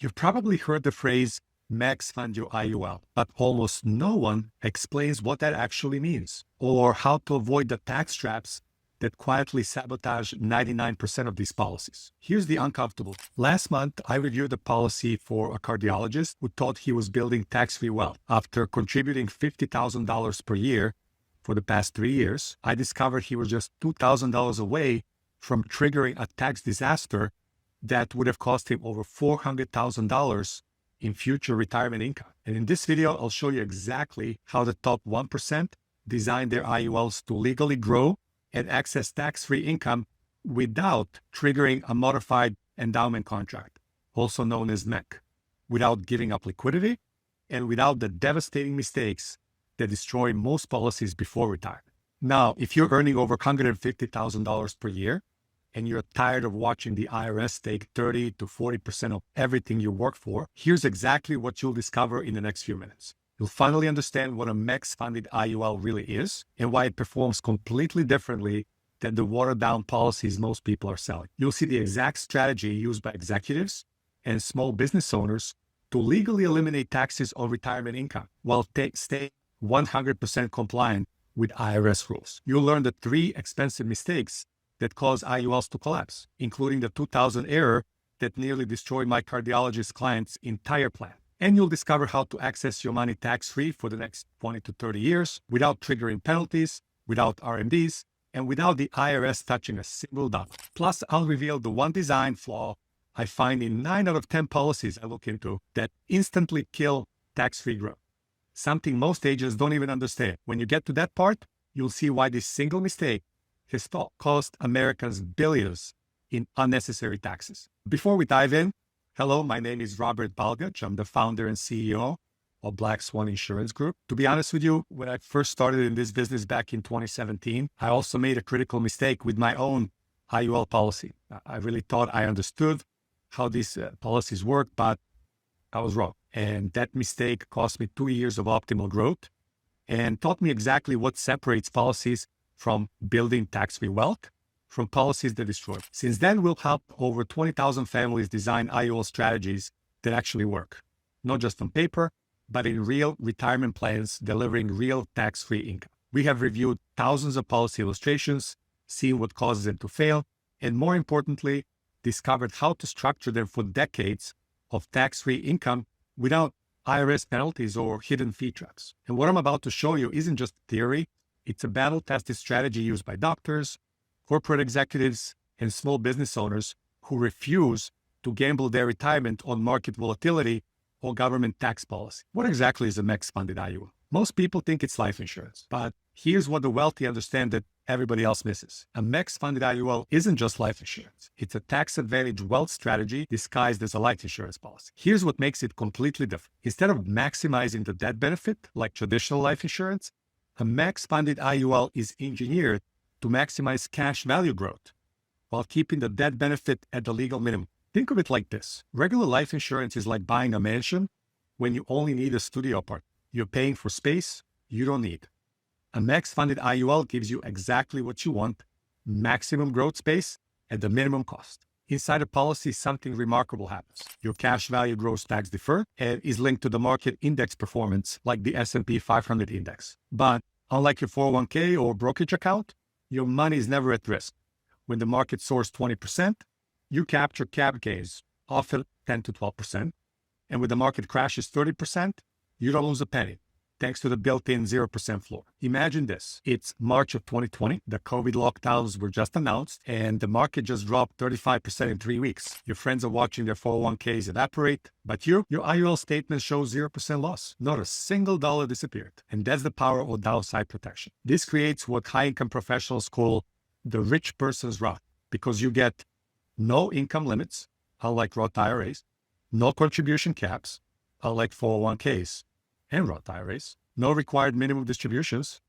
You've probably heard the phrase max fund your IUL, but almost no one explains what that actually means or how to avoid the tax traps that quietly sabotage 99% of these policies. Here's the uncomfortable. Last month, I reviewed a policy for a cardiologist who thought he was building tax-free wealth. After contributing $50,000 per year for the past 3 years, I discovered he was just $2,000 away from triggering a tax disaster that would have cost him over $400,000 in future retirement income. And in this video, I'll show you exactly how the top 1% design their IULs to legally grow and access tax-free income without triggering a modified endowment contract, also known as MEC, without giving up liquidity, and without the devastating mistakes that destroy most policies before retirement. Now, if you're earning over $150,000 per year, and you're tired of watching the IRS take 30 to 40% of everything you work for, here's exactly what you'll discover in the next few minutes. You'll finally understand what a MEX-funded IUL really is and why it performs completely differently than the watered-down policies most people are selling. You'll see the exact strategy used by executives and small business owners to legally eliminate taxes on retirement income while staying 100% compliant with IRS rules. You'll learn the 3 expensive mistakes that cause IULs to collapse, including the 2000 error that nearly destroyed my cardiologist client's entire plan. And you'll discover how to access your money tax-free for the next 20 to 30 years without triggering penalties, without RMDs, and without the IRS touching a single dollar. Plus, I'll reveal the one design flaw I find in 9 out of 10 policies I look into that instantly kill tax-free growth. Something most agents don't even understand. When you get to that part, you'll see why this single mistake has cost Americans billions in unnecessary taxes. Before we dive in, hello, my name is Robert Balgach. I'm the founder and CEO of Black Swan Insurance Group. To be honest with you, when I first started in this business back in 2017, I also made a critical mistake with my own IUL policy. I really thought I understood how these policies work, but I was wrong. And that mistake cost me 2 years of optimal growth and taught me exactly what separates policies from building tax-free wealth from policies that destroy. Since then, we'll help over 20,000 families design IUL strategies that actually work, not just on paper, but in real retirement plans delivering real tax-free income. We have reviewed thousands of policy illustrations, seen what causes them to fail, and more importantly, discovered how to structure them for decades of tax-free income without IRS penalties or hidden fee traps. And what I'm about to show you isn't just theory. It's a battle-tested strategy used by doctors, corporate executives, and small business owners who refuse to gamble their retirement on market volatility or government tax policy. What exactly is a MEX-funded IUL? Most people think it's life insurance, but here's what the wealthy understand that everybody else misses. A MEX-funded IUL isn't just life insurance. It's a tax-advantaged wealth strategy disguised as a life insurance policy. Here's what makes it completely different. Instead of maximizing the death benefit like traditional life insurance, a MEX-funded IUL is engineered to maximize cash value growth while keeping the death benefit at the legal minimum. Think of it like this. Regular life insurance is like buying a mansion when you only need a studio apartment. You're paying for space you don't need. A MEX-funded IUL gives you exactly what you want, maximum growth space at the minimum cost. Inside a policy, something remarkable happens. Your cash value grows tax deferred and is linked to the market index performance like the S&P 500 index. But unlike your 401k or brokerage account, your money is never at risk. When the market soars 20%, you capture cap gains, often 10 to 12%. And when the market crashes 30%, you don't lose a penny, thanks to the built-in 0% floor. Imagine this. It's March of 2020. The COVID lockdowns were just announced, and the market just dropped 35% in 3 weeks. Your friends are watching their 401ks evaporate, but your IUL statement shows 0% loss. Not a single dollar disappeared. And that's the power of downside protection. This creates what high-income professionals call the rich person's Roth, because you get no income limits, unlike Roth IRAs, no contribution caps, unlike 401ks and Roth IRAs, no required minimum distributions,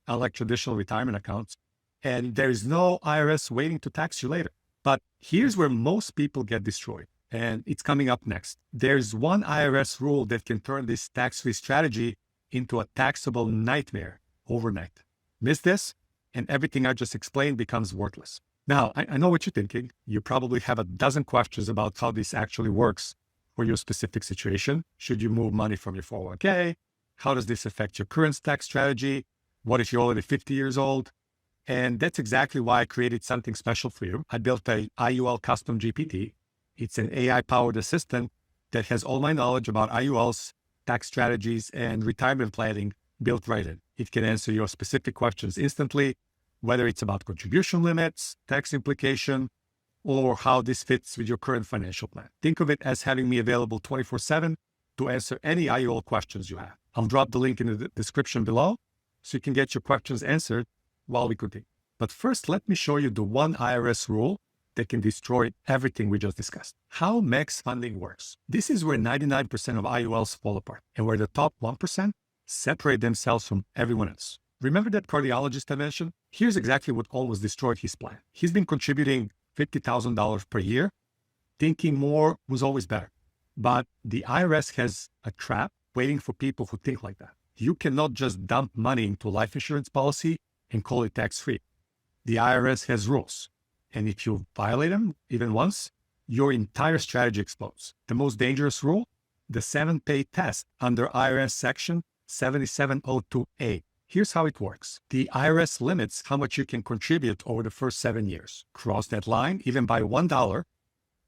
unlike traditional retirement accounts, and there is no IRS waiting to tax you later. But here's where most people get destroyed, and it's coming up next. There's one IRS rule that can turn this tax-free strategy into a taxable nightmare overnight. Miss this, and everything I just explained becomes worthless. Now, I know what you're thinking. You probably have a dozen questions about how this actually works for your specific situation. Should you move money from your 401k? How does this affect your current tax strategy? What if you're already 50 years old? And that's exactly why I created something special for you. I built a IUL custom GPT. It's an AI-powered assistant that has all my knowledge about IULs, tax strategies, and retirement planning built right in. It can answer your specific questions instantly, whether it's about contribution limits, tax implication, or how this fits with your current financial plan. Think of it as having me available 24/7 to answer any IUL questions you have. I'll drop the link in the description below so you can get your questions answered while we continue. But first, let me show you the one IRS rule that can destroy everything we just discussed. How max funding works. This is where 99% of IULs fall apart and where the top 1% separate themselves from everyone else. Remember that cardiologist I mentioned? Here's exactly what almost destroyed his plan. He's been contributing $50,000 per year, thinking more was always better. But the IRS has a trap waiting for people who think like that. You cannot just dump money into a life insurance policy and call it tax-free. The IRS has rules. And if you violate them even once, your entire strategy explodes. The most dangerous rule, the 7-pay test under IRS section 7702A. Here's how it works. The IRS limits how much you can contribute over the first 7 years. Cross that line, even by $1,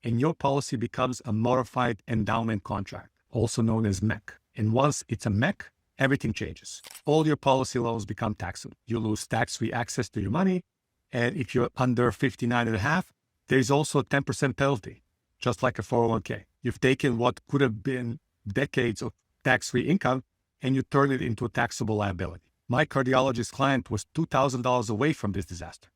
and your policy becomes a modified endowment contract, also known as MEC. And once it's a MEC, everything changes. All your policy loans become taxable. You lose tax-free access to your money. And if you're under 59.5, there's also a 10% penalty, just like a 401k. You've taken what could have been decades of tax-free income and you turn it into a taxable liability. My cardiologist client was $2,000 away from this disaster.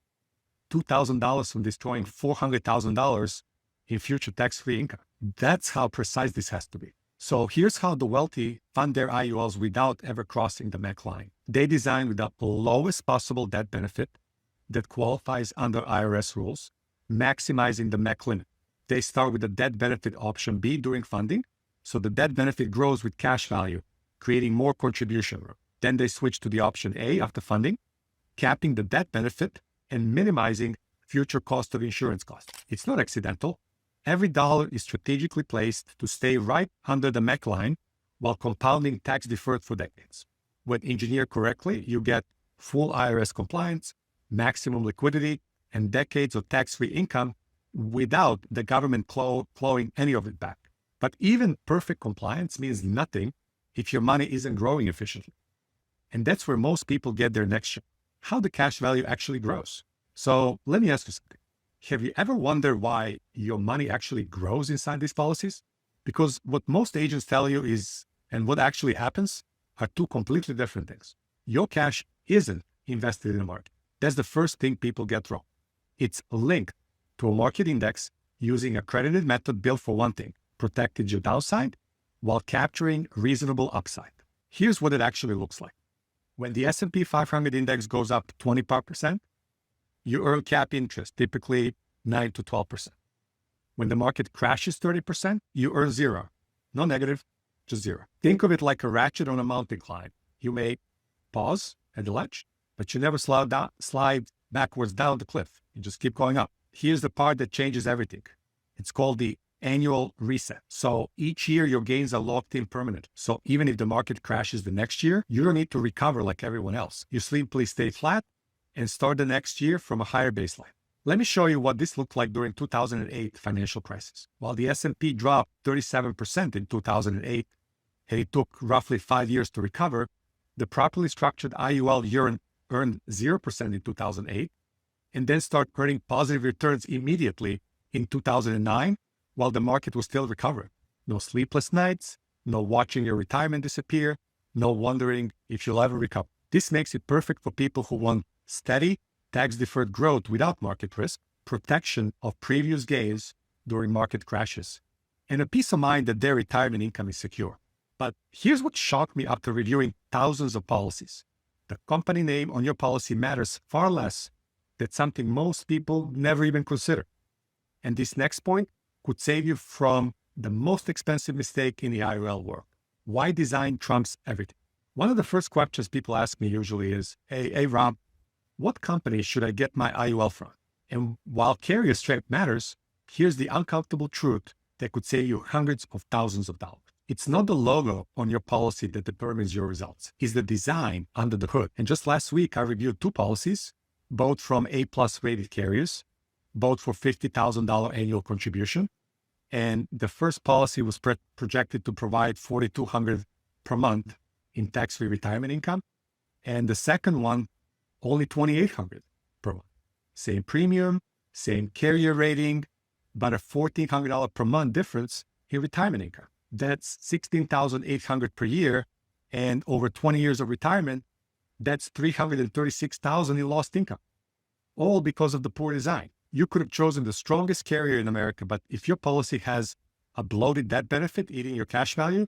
$2,000 from destroying $400,000 in future tax-free income. That's how precise this has to be. So here's how the wealthy fund their IULs without ever crossing the MEC line. They design with the lowest possible debt benefit that qualifies under IRS rules, maximizing the MEC limit. They start with the debt benefit option B during funding, so the debt benefit grows with cash value, creating more contribution room. Then they switch to the option A after funding, capping the debt benefit and minimizing future cost of insurance costs. It's not accidental. Every dollar is strategically placed to stay right under the MEC line while compounding tax deferred for decades. When engineered correctly, you get full IRS compliance, maximum liquidity, and decades of tax-free income without the government clawing any of it back. But even perfect compliance means nothing if your money isn't growing efficiently. And that's where most people get their next shot, how the cash value actually grows. So let me ask you something. Have you ever wondered why your money actually grows inside these policies? Because what most agents tell you is, and what actually happens, are two completely different things. Your cash isn't invested in the market. That's the first thing people get wrong. It's linked to a market index using a credited method built for one thing, protected your downside while capturing reasonable upside. Here's what it actually looks like. When the S&P 500 index goes up 25%, you earn cap interest, typically 9 to 12%. When the market crashes 30%, you earn zero. No negative, just zero. Think of it like a ratchet on a mountain climb. You may pause at the ledge, but you never slide backwards down the cliff. You just keep going up. Here's the part that changes everything. It's called the annual reset. So each year your gains are locked in permanent. So even if the market crashes the next year, you don't need to recover like everyone else. You simply stay flat and start the next year from a higher baseline. Let me show you what this looked like during 2008 financial crisis. While the S&P dropped 37% in 2008, and it took roughly 5 years to recover, the properly structured IUL earned 0% in 2008, and then started earning positive returns immediately in 2009, while the market was still recovering. No sleepless nights, no watching your retirement disappear, no wondering if you'll ever recover. This makes it perfect for people who want steady, tax-deferred growth without market risk, protection of previous gains during market crashes, and a peace of mind that their retirement income is secure. But here's what shocked me after reviewing thousands of policies. The company name on your policy matters far less than something most people never even consider. And this next point could save you from the most expensive mistake in the IUL world. Why design trumps everything? One of the first questions people ask me usually is, hey Rob, what company should I get my IUL from? And while carrier strength matters, here's the uncomfortable truth that could save you hundreds of thousands of dollars. It's not the logo on your policy that determines your results. It's the design under the hood. And just last week, I reviewed 2 policies, both from A-plus rated carriers, both for $50,000 annual contribution. And the first policy was projected to provide $4,200 per month in tax-free retirement income. And the second one, only $2,800 per month. Same premium, same carrier rating, but a $1,400 per month difference in retirement income. That's $16,800 per year. And over 20 years of retirement, that's $336,000 in lost income. All because of the poor design. You could have chosen the strongest carrier in America, but if your policy has a bloated death benefit eating your cash value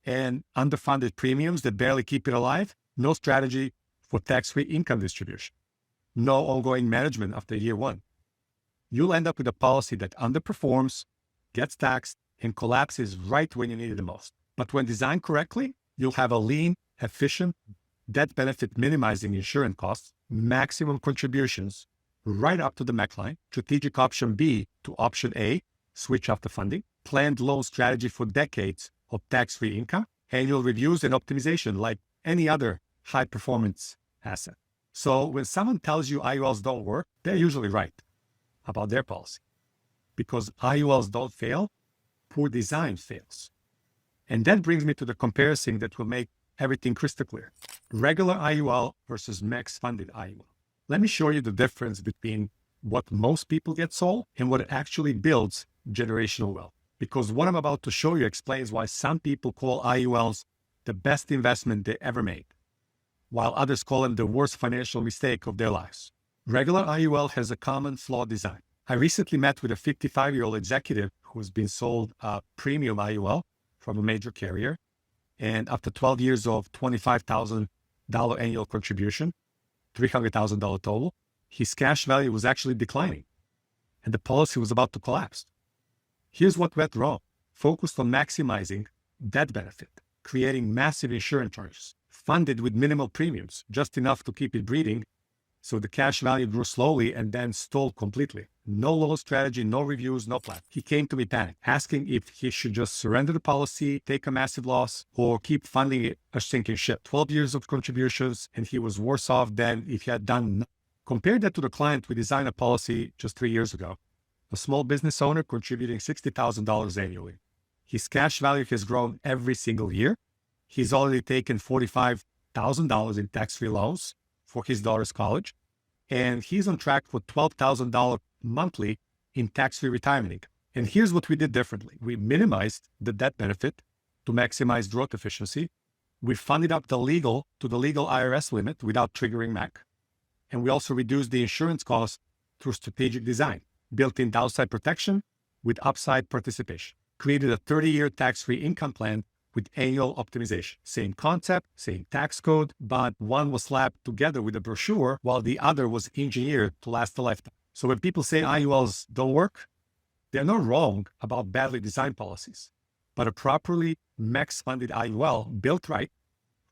and underfunded premiums that barely keep it alive, no strategy for tax-free income distribution, no ongoing management after year 1. You'll end up with a policy that underperforms, gets taxed, and collapses right when you need it the most. But when designed correctly, you'll have a lean, efficient, death benefit minimizing insurance costs, maximum contributions, right up to the MAC line, strategic option B to option A, switch after funding, planned loan strategy for decades of tax-free income, annual reviews and optimization like any other high-performance asset. So when someone tells you IULs don't work, they're usually right about their policy. Because IULs don't fail, poor design fails. And that brings me to the comparison that will make everything crystal clear. Regular IUL versus max-funded IUL. Let me show you the difference between what most people get sold and what actually builds generational wealth. Because what I'm about to show you explains why some people call IULs the best investment they ever made, while others call them the worst financial mistake of their lives. Regular IUL has a common flawed design. I recently met with a 55-year-old executive who's been sold a premium IUL from a major carrier. And after 12 years of $25,000 annual contribution, $300,000 total, his cash value was actually declining. And the policy was about to collapse. Here's what went wrong. Focused on maximizing death benefit, creating massive insurance charges, funded with minimal premiums, just enough to keep it breathing. So the cash value grew slowly and then stalled completely. No loan strategy, no reviews, no plan. He came to me panicked, asking if he should just surrender the policy, take a massive loss, or keep funding it a sinking ship. 12 years of contributions, and he was worse off than if he had done. Compare that to the client we designed a policy just 3 years ago. A small business owner contributing $60,000 annually. His cash value has grown every single year. He's already taken $45,000 in tax-free loans for his daughter's college, and he's on track for $12,000 monthly in tax-free retirement income. And here's what we did differently. We minimized the death benefit to maximize growth efficiency. We funded up the legal to the legal IRS limit without triggering MAC. And we also reduced the insurance cost through strategic design, built-in downside protection with upside participation. Created a 30-year tax-free income plan with annual optimization. Same concept, same tax code, but one was slapped together with a brochure while the other was engineered to last a lifetime. So when people say IULs don't work, they're not wrong about badly designed policies, but a properly max-funded IUL built right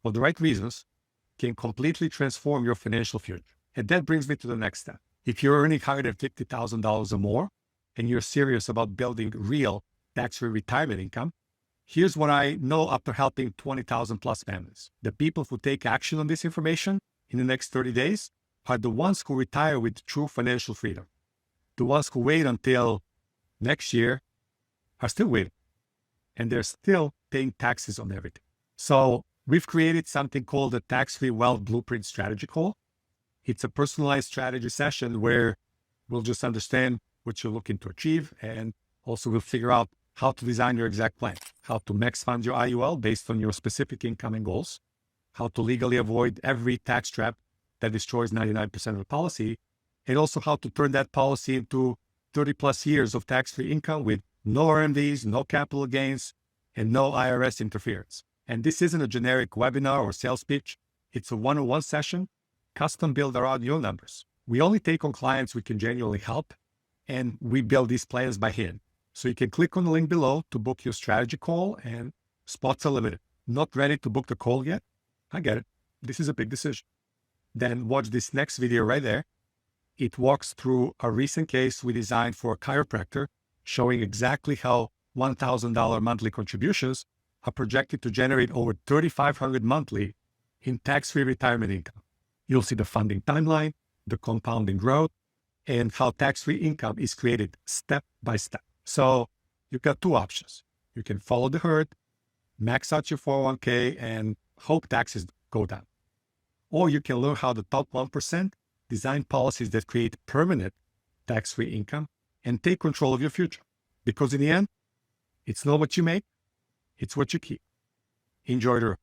for the right reasons can completely transform your financial future. And that brings me to the next step. If you're earning $150,000 or more and you're serious about building real tax-free retirement income, here's what I know after helping 20,000 plus families. The people who take action on this information in the next 30 days are the ones who retire with true financial freedom. The ones who wait until next year are still waiting, and they're still paying taxes on everything. So we've created something called the Tax-Free Wealth Blueprint Strategy Call. It's a personalized strategy session where we'll just understand what you're looking to achieve, and also we'll figure out how to design your exact plan, how to max fund your IUL based on your specific income and goals, how to legally avoid every tax trap that destroys 99% of the policy, and also how to turn that policy into 30 plus years of tax-free income with no RMDs, no capital gains, and no IRS interference. And this isn't a generic webinar or sales pitch. It's a one-on-one session, custom built around your numbers. We only take on clients we can genuinely help, and we build these plans by hand. So you can click on the link below to book your strategy call, and spots are limited. Not ready to book the call yet? I get it. This is a big decision. Then watch this next video right there. It walks through a recent case we designed for a chiropractor, showing exactly how $1,000 monthly contributions are projected to generate over $3,500 monthly in tax-free retirement income. You'll see the funding timeline, the compounding growth, and how tax-free income is created step by step. So you've got two options. You can follow the herd, max out your 401k, and hope taxes go down. Or you can learn how the top 1% design policies that create permanent tax-free income and take control of your future. Because in the end, it's not what you make, it's what you keep. Enjoy the